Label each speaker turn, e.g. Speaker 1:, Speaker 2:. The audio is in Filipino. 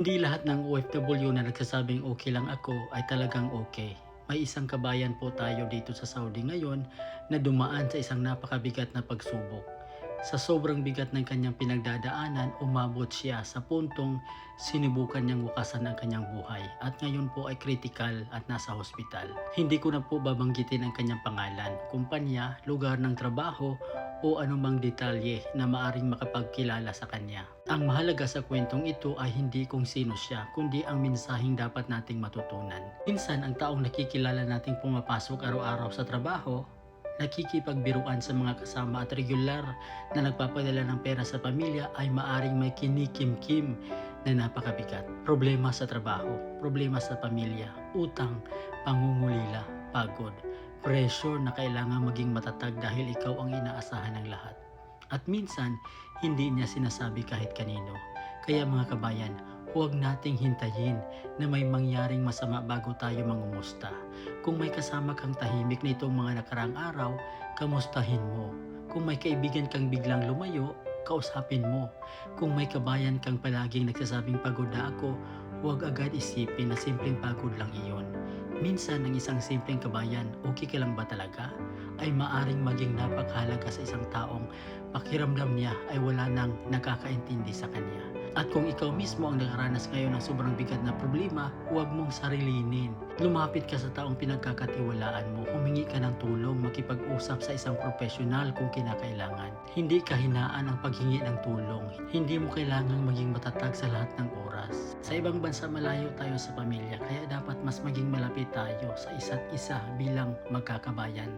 Speaker 1: Hindi lahat ng OFW na nagsasabing okay lang ako ay talagang okay. May isang kabayan po tayo dito sa Saudi ngayon na dumaan sa isang napakabigat na pagsubok. Sa sobrang bigat ng kanyang pinagdadaanan, umabot siya sa puntong sinubukan niyang wakasan ang kanyang buhay at ngayon po ay critical at nasa hospital. Hindi ko na po babanggitin ang kanyang pangalan, kumpanya, lugar ng trabaho o anumang detalye na maaring makapagkilala sa kanya. Ang mahalaga sa kwentong ito ay hindi kung sino siya, kundi ang mensaheng dapat nating matutunan. Minsan ang taong nakikilala nating pumapasok araw-araw sa trabaho, nakikipagbiruan sa mga kasama at regular na nagpapadala ng pera sa pamilya ay maaring may kinikim-kim na napakabigat. Problema sa trabaho, problema sa pamilya, utang, pangungulila, pagod, pressure na kailangan maging matatag dahil ikaw ang inaasahan ng lahat. At minsan, hindi niya sinasabi kahit kanino. Kaya mga kabayan, huwag nating hintayin na may mangyaring masama bago tayo mangumusta. Kung may kasama kang tahimik na itong mga nakarang araw, kamustahin mo. Kung may kaibigan kang biglang lumayo, kausapin mo. Kung may kabayan kang palaging nagsasabing pagod na ako, huwag agad isipin na simpleng pagod lang iyon. Minsan ang isang simpleng kabayan, okay ka lang ba talaga? Ay maaring maging napakahalaga sa isang taong pakiramdam niya ay wala nang nakakaintindi sa kanya. At kung ikaw mismo ang nakaranas ngayon ng sobrang bigat na problema, huwag mong sarilinin. Lumapit ka sa taong pinagkakatiwalaan mo, humingi ka ng tulong, makipag-usap sa isang profesional kung kinakailangan. Hindi kahinaan ang paghingi ng tulong. Hindi mo kailangang maging matatag sa lahat ng oras. Sa ibang bansa malayo tayo sa pamilya, kaya dapat mas maging malapit tayo sa isa't isa bilang magkakabayan.